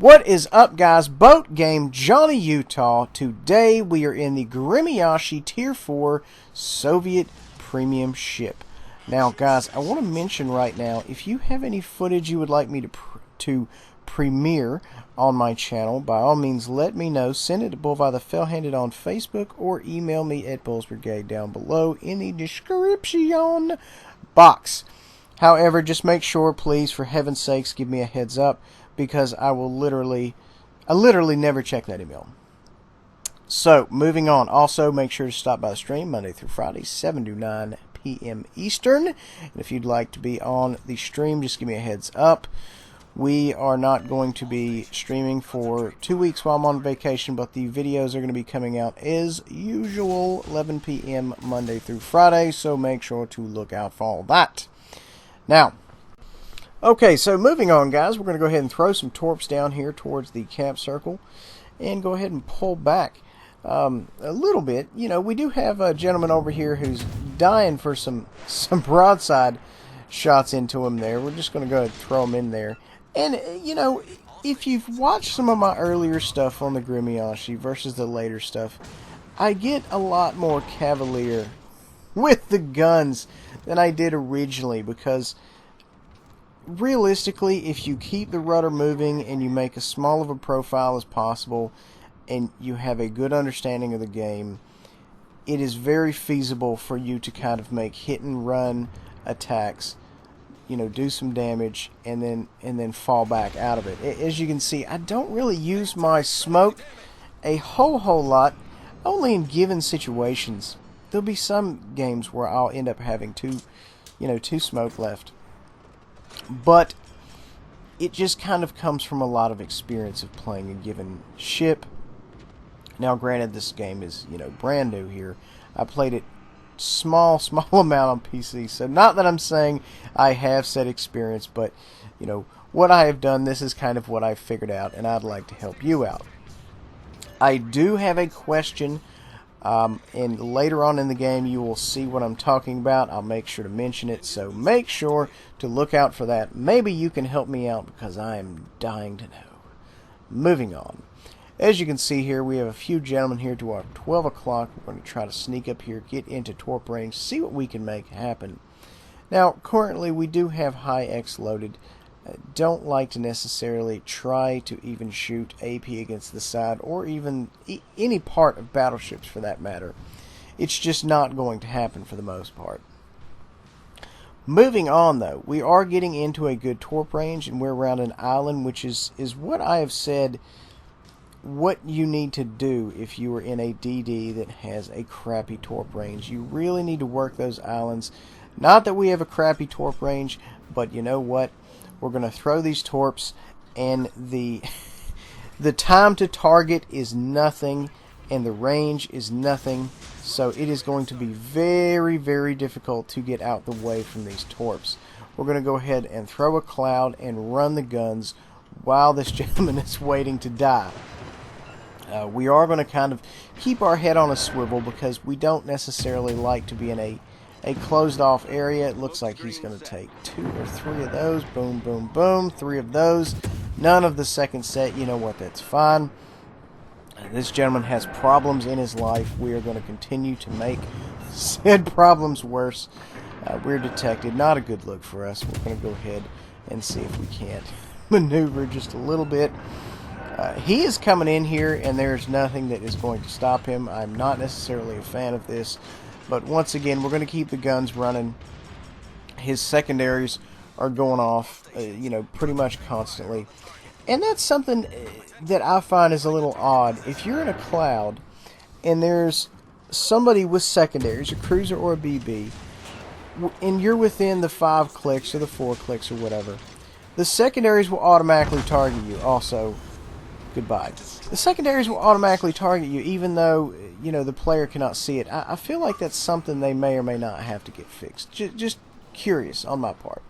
What is up, guys? Boat Game Johnny Utah. Today we are in the Grimyashi Tier 4 Soviet Premium Ship. Now, guys, I want to mention right now, if you have any footage you would like me to premiere on my channel, by all means let me know. Send it to Bull by the Fell-Handed on Facebook or email me at Bull's Brigade down below in the description box. However, just make sure, please, for heaven's sakes, give me a heads up, because I literally never check that email. So, moving on. Also, make sure to stop by the stream Monday through Friday, 7 to 9 p.m. Eastern. And if you'd like to be on the stream, just give me a heads up. We are not going to be streaming for 2 weeks while I'm on vacation, but the videos are going to be coming out as usual, 11 p.m. Monday through Friday, so make sure to look out for all that. Now, okay, so moving on, guys, we're going to go ahead and throw some torps down here towards the cap circle and go ahead and pull back a little bit. You know, we do have a gentleman over here who's dying for some broadside shots into him there. We're just going to go ahead and throw him in there. And, you know, if you've watched some of my earlier stuff on the Grimyashi versus the later stuff, I get a lot more cavalier with the guns than I did originally, because realistically, if you keep the rudder moving and you make as small of a profile as possible and you have a good understanding of the game, it is very feasible for you to kind of make hit and run attacks, you know, do some damage and then fall back out of it. As you can see, I don't really use my smoke a whole lot, only in given situations. There'll be some games where I'll end up having two smoke left. But it just kind of comes from a lot of experience of playing a given ship. Now, granted, this game is, you know, brand new here. I played it small amount on PC, so not that I'm saying I have said experience, but, you know, what I have done, this is kind of what I've figured out, and I'd like to help you out. I do have a question, and later on in the game you will see what I'm talking about. I'll make sure to mention it, so make sure to look out for that. Maybe you can help me out, because I am dying to know. Moving on. As you can see here, we have a few gentlemen here to our 12 o'clock. We're going to try to sneak up here, get into torp range, see what we can make happen. Now, currently we do have high X loaded. Don't like to necessarily try to even shoot AP against the side, or even any part of battleships for that matter. It's just not going to happen for the most part. Moving on, though, we are getting into a good torp range, and we're around an island, which is what I have said what you need to do if you are in a DD that has a crappy torp range. You really need to work those islands. Not that we have a crappy torp range, but you know what? We're going to throw these torps, and the time to target is nothing, and the range is nothing. So it is going to be very, very difficult to get out the way from these torps. We're going to go ahead and throw a cloud and run the guns while this gentleman is waiting to die. We are going to kind of keep our head on a swivel, because we don't necessarily like to be in a closed off area. It looks like he's going to take 2 or 3 of those. Boom, boom, boom. 3 of those. None of the second set. You know what? That's fine. This gentleman has problems in his life. We are going to continue to make said problems worse. We're detected. Not a good look for us. We're going to go ahead and see if we can't maneuver just a little bit. He is coming in here, and there's nothing that is going to stop him. I'm not necessarily a fan of this, but once again, we're going to keep the guns running. His secondaries are going off, you know, pretty much constantly. And that's something that I find is a little odd. If you're in a cloud, and there's somebody with secondaries, a cruiser or a BB, and you're within the 5 clicks or the 4 clicks or whatever, the secondaries will automatically target you. Also, goodbye. The secondaries will automatically target you, even though, you know, the player cannot see it. I feel like that's something they may or may not have to get fixed. Just curious on my part.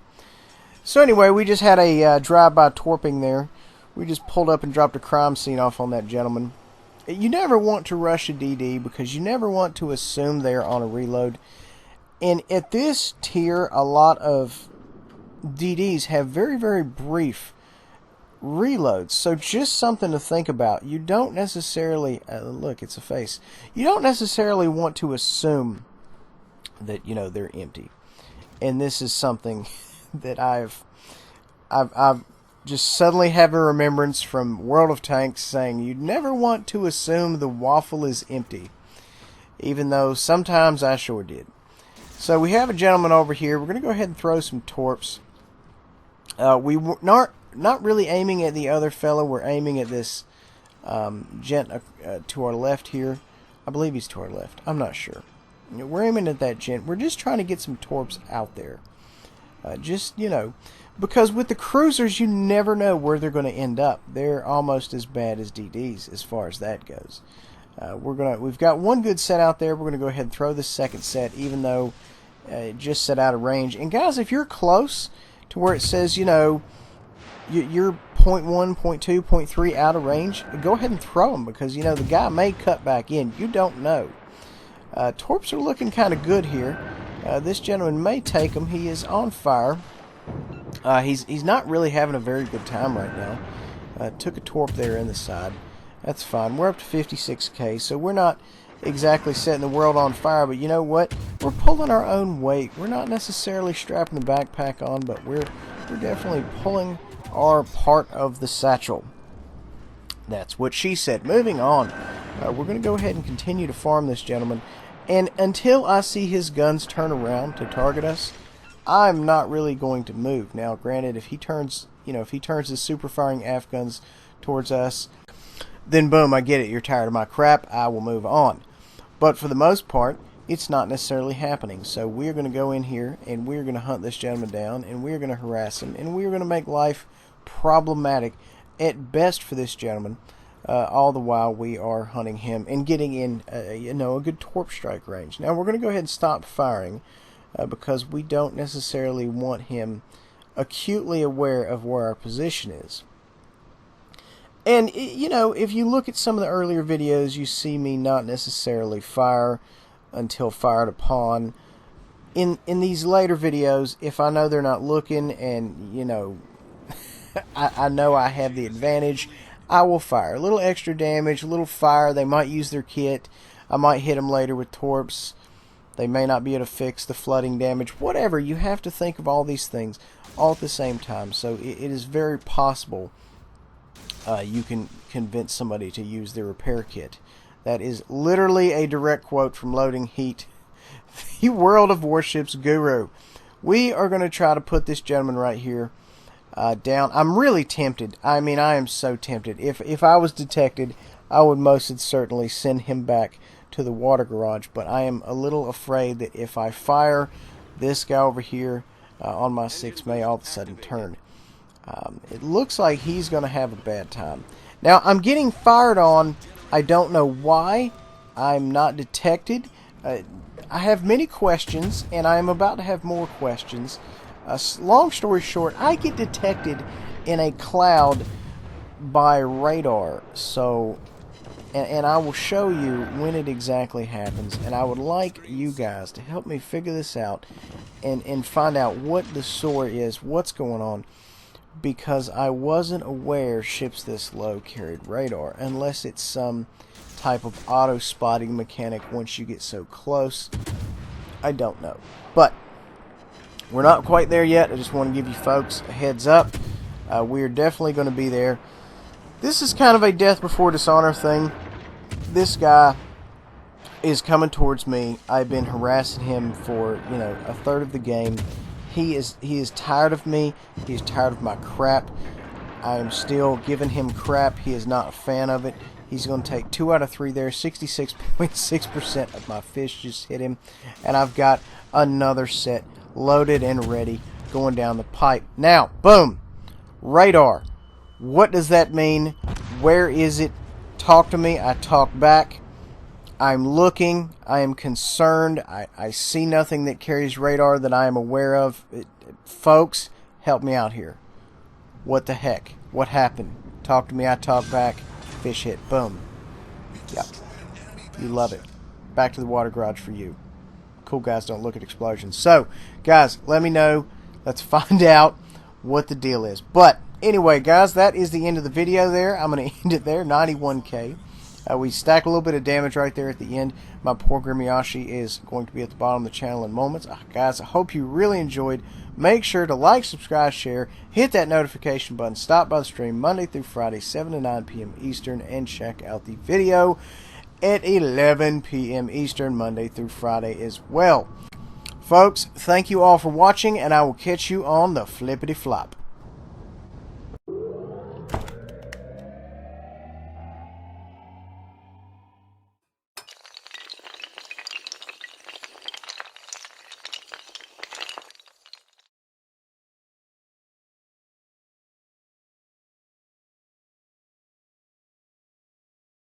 So anyway, we just had a drive-by torping there. We just pulled up and dropped a crime scene off on that gentleman. You never want to rush a DD, because you never want to assume they're on a reload. And at this tier, a lot of DDs have very, very brief reloads. So just something to think about. You don't necessarily look, it's a face. You don't necessarily want to assume that they're empty. And this is something that I've just suddenly have a remembrance from World of Tanks saying you never want to assume the waffle is empty, even though sometimes I sure did. So we have a gentleman over here. We're going to go ahead and throw some torps. We were not really aiming at the other fellow. We're aiming at this gent to our left here. I believe he's to our left. I'm not sure. We're aiming at that gent. We're just trying to get some torps out there. Because with the cruisers, you never know where they're going to end up. They're almost as bad as DDs as far as that goes. We've got one good set out there. We're going to go ahead and throw this second set, even though it just set out of range. And guys, if you're close to where it says, you're 0.1, 0.2, 0.3 out of range, go ahead and throw them, because the guy may cut back in. You don't know. Torps are looking kind of good here. This gentleman may take them. He is on fire. He's not really having a very good time right now. Took a torp there in the side. That's fine. We're up to 56k, so we're not exactly setting the world on fire, but you know what? We're pulling our own weight. We're not necessarily strapping the backpack on, but we're definitely pulling our part of the satchel. That's what she said. Moving on. We're going to go ahead and continue to farm this gentleman, and until I see his guns turn around to target us, I'm not really going to move. Now, granted, if he turns his super firing AF guns towards us, then boom, I get it. You're tired of my crap. I will move on. But for the most part, it's not necessarily happening. So we're going to go in here and we're going to hunt this gentleman down, and we're going to harass him, and we're going to make life problematic at best for this gentleman. All the while we are hunting him and getting in, a good torp strike range. Now we're going to go ahead and stop firing because we don't necessarily want him acutely aware of where our position is. And, if you look at some of the earlier videos, you see me not necessarily fire until fired upon. In these later videos, if I know they're not looking and, I know I have the advantage, I will fire. A little extra damage, a little fire. They might use their kit. I might hit them later with torps. They may not be able to fix the flooding damage. Whatever, you have to think of all these things all at the same time. So it is very possible you can convince somebody to use their repair kit. That is literally a direct quote from Loading Heat, the World of Warships guru. We are going to try to put this gentleman right here down. I'm really tempted. I mean, I am so tempted. If I was detected, I would most certainly send him back to the water garage. But I am a little afraid that if I fire, this guy over here on my 6 may all of a sudden turn. It looks like he's going to have a bad time. Now, I'm getting fired on. I don't know why. I'm not detected. I have many questions, and I am about to have more questions. Long story short, I get detected in a cloud by radar. So, and I will show you when it exactly happens. And I would like you guys to help me figure this out and find out what the story is, what's going on. Because I wasn't aware ships this low carried radar, unless it's some type of auto-spotting mechanic once you get so close. I don't know. But we're not quite there yet. I just want to give you folks a heads up. We are definitely going to be there. This is kind of a death before dishonor thing. This guy is coming towards me. I've been harassing him for, a third of the game. He is tired of me. He is tired of my crap. I am still giving him crap. He is not a fan of it. He's going to take 2 out of 3 there. 66.6% of my fish just hit him. And I've got another set loaded and ready going down the pipe. Now, boom. Radar. What does that mean? Where is it? Talk to me. I talk back. I'm looking. I am concerned. I see nothing that carries radar that I am aware of. Folks, help me out here. What the heck? What happened? Talk to me. I talk back. Fish hit. Boom. Yep. You love it. Back to the water garage for you. Cool guys don't look at explosions. So, guys, let me know. Let's find out what the deal is. But Anyway, guys, that is the end of the video there. I'm going to end it there, 91k. We stack a little bit of damage right there at the end. My poor Grimiashi is going to be at the bottom of the channel in moments. Guys, I hope you really enjoyed. Make sure to like, subscribe, share, hit that notification button. Stop by the stream Monday through Friday, 7 to 9 p.m. Eastern, and check out the video at 11 p.m. Eastern, Monday through Friday as well. Folks, thank you all for watching, and I will catch you on the flippity flop.